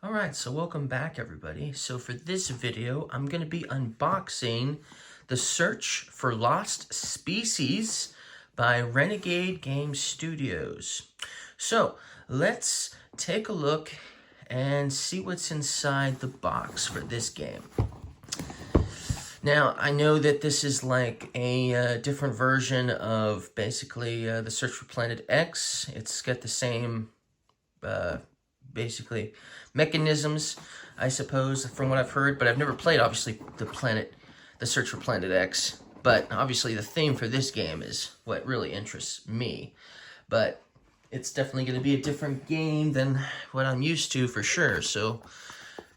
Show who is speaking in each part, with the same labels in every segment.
Speaker 1: Alright, so welcome back everybody. So for this video, I'm going to be unboxing The Search for Lost Species by Renegade Game Studios. So let's take a look and see what's inside the box for this game. Now, I know that this is like a different version of basically The Search for Planet X. It's got the same basically mechanisms, I suppose, from what I've heard, but I've never played, obviously, the Search for Planet X, but obviously the theme for this game is what really interests me, but it's definitely going to be a different game than what I'm used to, for sure, so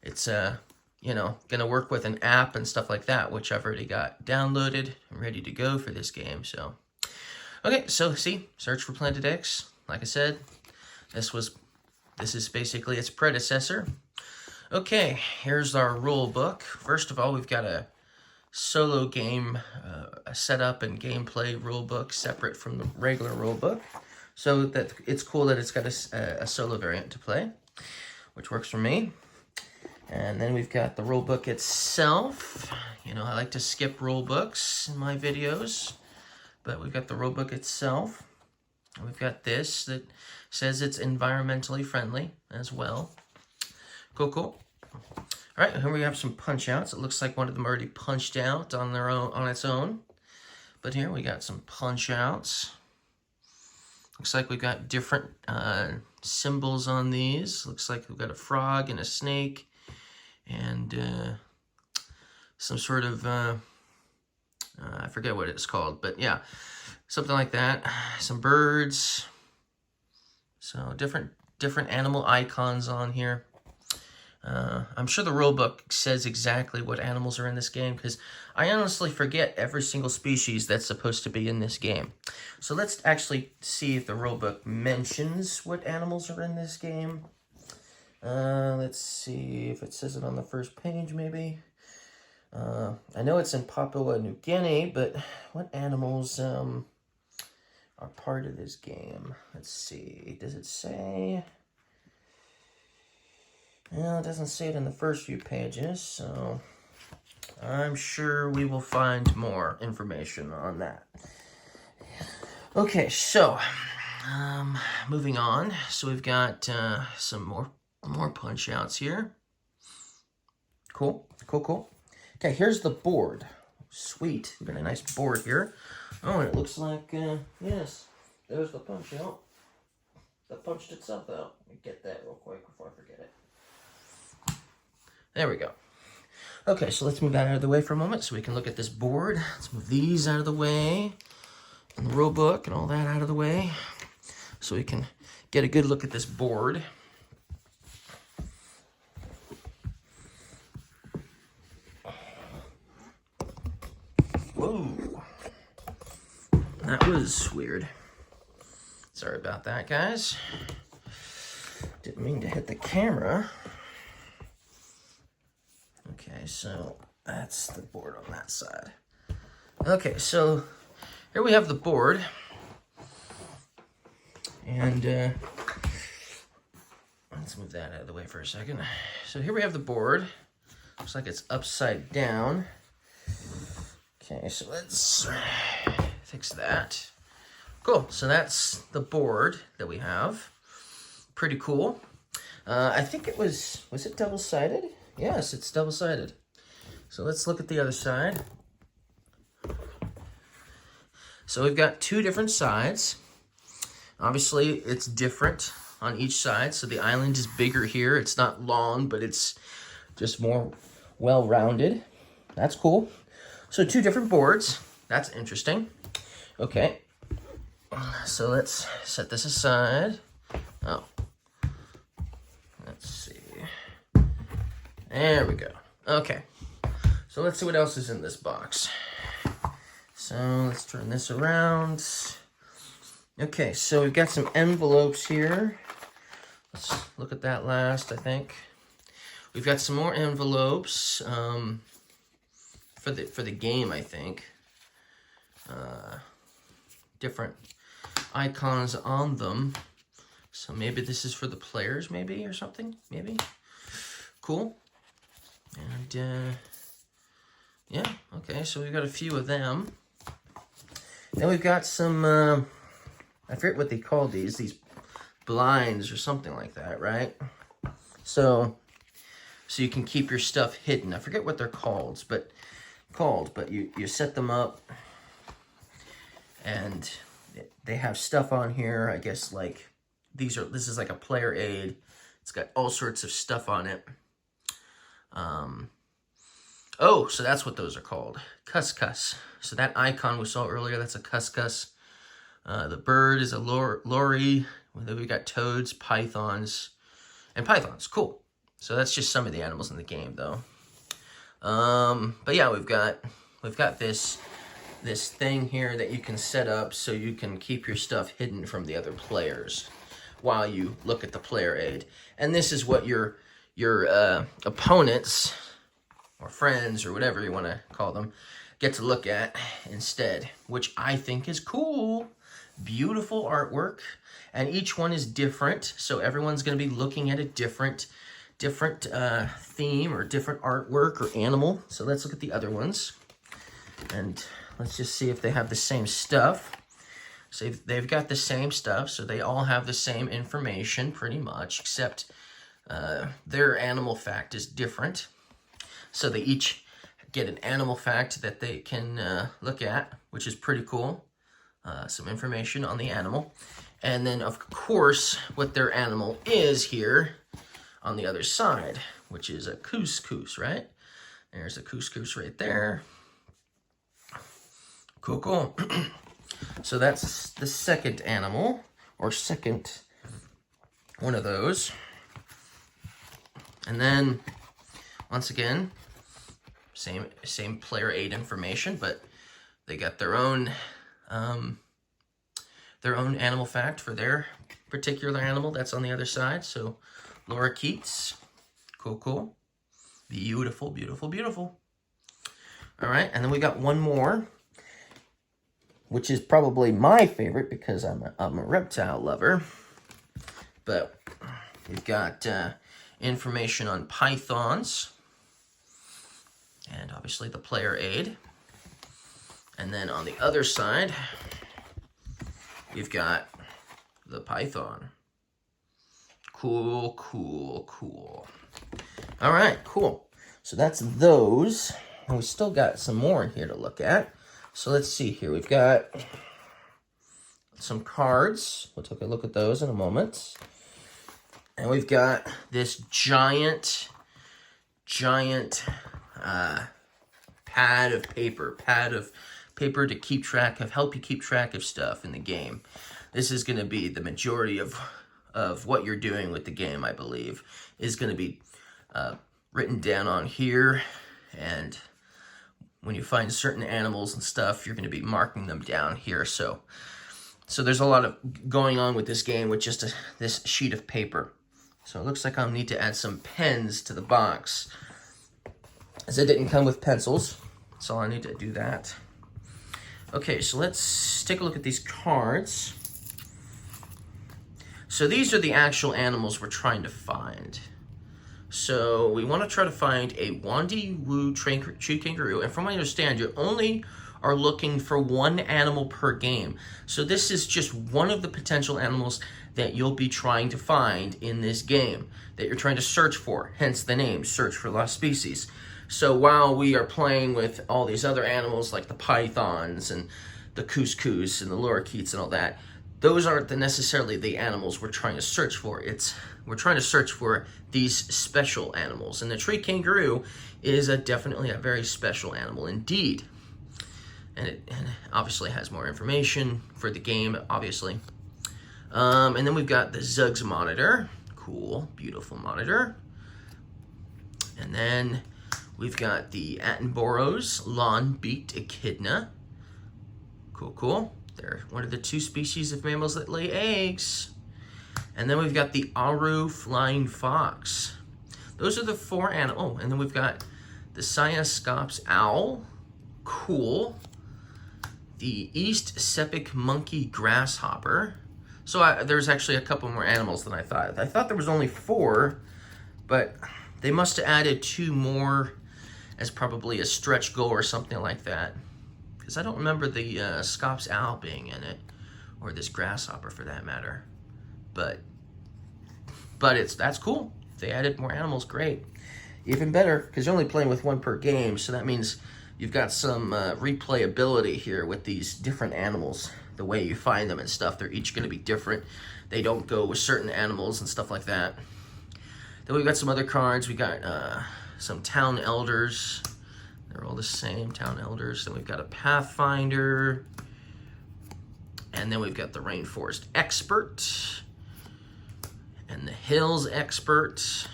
Speaker 1: it's, you know, going to work with an app and stuff like that, which I've already got downloaded and ready to go for this game, so. Okay, so see, Search for Planet X, like I said, this is basically its predecessor. Okay, here's our rule book. First of all, we've got a solo game a setup and gameplay rule book separate from the regular rule book. So that it's cool that it's got a solo variant to play, which works for me. And then we've got the rule book itself. You know, I like to skip rule books in my videos, but we've got the rule book itself. We've got this that says it's environmentally friendly as well. Cool, cool. All right, here we have some punch outs. It looks like one of them already punched out on their own, on its own. But here we got some punch outs. Looks like we've got different symbols on these. Looks like we've got a frog and a snake and some sort of, I forget what it's called, but yeah, something like that. Some birds. So different animal icons on here. I'm sure the rule book says exactly what animals are in this game, because I honestly forget every single species that's supposed to be in this game. So let's actually see if the rule book mentions what animals are in this game. Let's see if it says it on the first page, maybe. I know it's in Papua New Guinea, but what animals are part of this game? Let's see. Does it say? Well, it doesn't say it in the first few pages, so I'm sure we will find more information on that. Okay, so moving on. So we've got some more punch outs here. Cool, cool, cool. Okay, here's the board. Sweet, we've got a nice board here. Oh, and it looks like, yes, there's the punch out. That punched itself out. Let me get that real quick before I forget it. There we go. Okay, so let's move that out of the way for a moment so we can look at this board. Let's move these out of the way, and the rule book and all that out of the way, so we can get a good look at this board. Whoa. That was weird. Sorry about that, guys. Didn't mean to hit the camera. Okay, so that's the board on that side. Okay, so here we have the board. And let's move that out of the way for a second. So here we have the board. Looks like it's upside down. Okay, so let's fix that. Cool, so that's the board that we have. Pretty cool. I think it was it double-sided? Yes, it's double-sided. So let's look at the other side. So we've got two different sides. Obviously, it's different on each side. So the island is bigger here. It's not long, but it's just more well-rounded. That's cool. So two different boards. That's interesting. Okay. So let's set this aside. Oh. Let's see. There we go. Okay. So let's see what else is in this box. So let's turn this around. Okay, so we've got some envelopes here. Let's look at that last, I think. We've got some more envelopes for the game, I think. Different icons on them. So maybe this is for the players, maybe, or something, maybe. cool. And, yeah, okay, so we've got a few of them. Then we've got some, I forget what they call these blinds or something like that, right? So you can keep your stuff hidden. I forget what they're called, but you set them up, and they have stuff on here. I guess like this is like a player aid. It's got all sorts of stuff on it. Oh, so that's what those are called. Cuscus. So that icon we saw earlier, that's a cuscus. The bird is a lory. Then we got toads, pythons, and pythons. Cool. So that's just some of the animals in the game, though. But yeah, we've got this thing here that you can set up so you can keep your stuff hidden from the other players while you look at the player aid. And this is what your opponents or friends or whatever you want to call them get to look at instead, which I think is cool. Beautiful artwork, and each one is different, so everyone's going to be looking at a different theme or different artwork or animal. So let's look at the other ones, and let's just see if they have the same stuff. So they've got the same stuff, so they all have the same information pretty much, except their animal fact is different. So they each get an animal fact that they can look at, which is pretty cool. Some information on the animal. And then, of course, what their animal is here on the other side, which is a couscous, right? There's a couscous right there. Cool, cool. So that's the second animal, or second one of those. And then, once again, same player aid information, but they got their own animal fact for their particular animal that's on the other side. So lorikeets, cool, cool, beautiful, beautiful, beautiful. All right, and then we got one more, which is probably my favorite because I'm a reptile lover. But we've got information on pythons, and obviously the player aid. And then on the other side, we've got the python. Cool, cool, cool. All right, cool. So that's those. And we still got some more in here to look at. So let's see here. We've got some cards. We'll take a look at those in a moment. And we've got this giant pad of paper to keep track of, help you keep track of stuff in the game. This is going to be the majority of what you're doing with the game, I believe, is going to be written down on here. And when you find certain animals and stuff, you're going to be marking them down here. So there's a lot of going on with this game with just this sheet of paper. So it looks like I'll need to add some pens to the box, as it didn't come with pencils. So I need to do that. Okay, so let's take a look at these cards. So these are the actual animals we're trying to find. So we want to try to find a Wandi Wu true kangaroo, and from what I understand, you only are looking for one animal per game. So this is just one of the potential animals that you'll be trying to find in this game, that you're trying to search for, hence the name, Search for Lost Species. So while we are playing with all these other animals like the pythons and the couscous and the lorikeets and all that, those aren't necessarily the animals we're trying to search for. We're trying to search for these special animals. And the tree kangaroo is definitely a very special animal indeed. And it obviously has more information for the game, obviously. And then we've got the Zugs monitor. Cool, beautiful monitor. And then we've got the Attenborough's lawn-beaked echidna. Cool, cool. They're one of the 2 species of mammals that lay eggs. And then we've got the Aru flying fox. Those are the 4 animals. Oh, and then we've got the Cyascops owl. Cool. The East Sepic monkey grasshopper. So there's actually a couple more animals than I thought. I thought there was only 4, but They must have added 2 more as probably a stretch goal or something like that. Because I don't remember the Scops Owl being in it, or this Grasshopper for that matter. But that's cool. If they added more animals, great. Even better, because you're only playing with 1 per game, so that means you've got some replayability here with these different animals. The way you find them and stuff, they're each going to be different. They don't go with certain animals and stuff like that. Then we've got some other cards. We got some Town Elders. They're all the same, Town Elders. Then we've got a Pathfinder. And then we've got the Rainforest Expert. And the Hills Expert.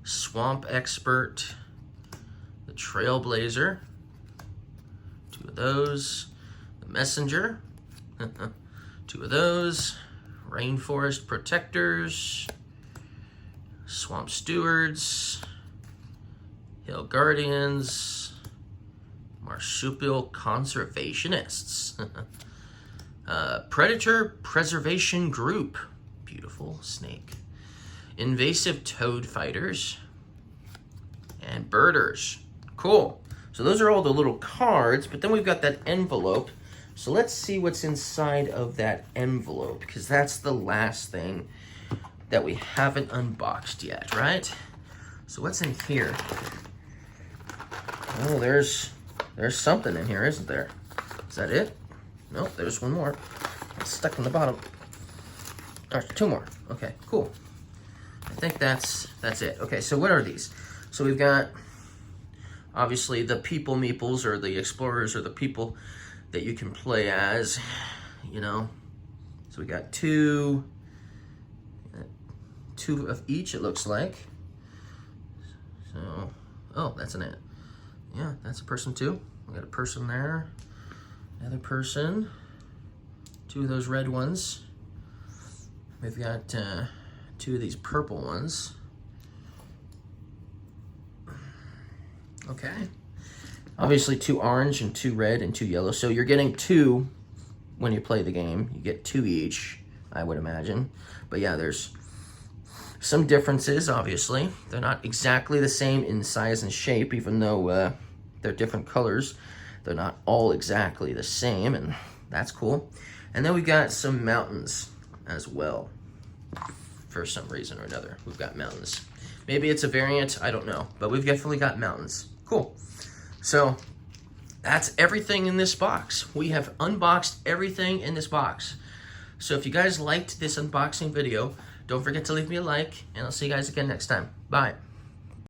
Speaker 1: Swamp Expert. The Trailblazer. 2 of those. The Messenger. 2 of those. Rainforest Protectors. Swamp Stewards. Hill Guardians. Marsupial Conservationists. Predator Preservation Group. Beautiful snake. Invasive Toad Fighters. And Birders. Cool. So those are all the little cards, but then we've got that envelope. So let's see what's inside of that envelope, because that's the last thing that we haven't unboxed yet, right? So what's in here? Oh, there's something in here, isn't there? Is that it? Nope, there's 1 more. It's stuck in the bottom. All right, 2 more. Okay, cool. I think that's it. Okay, so what are these? So we've got, obviously, the people meeples, or the explorers, or the people that you can play as, you know. So we got 2 of each, it looks like. So, oh, that's an it. Yeah, that's a person too. We got a person there. Another person. 2 of those red ones. We've got 2 of these purple ones. Okay. Obviously 2 orange and 2 red and 2 yellow. So you're getting 2 when you play the game. You get 2 each, I would imagine. But yeah, there's some differences, obviously. They're not exactly the same in size and shape, even though they're different colors. They're not all exactly the same, and that's cool. And then we got some mountains as well. For some reason or another, we've got mountains. Maybe it's a variant, I don't know. But we've definitely got mountains. Cool. So that's everything in this box. We have unboxed everything in this box. So if you guys liked this unboxing video, don't forget to leave me a like, and I'll see you guys again next time. Bye.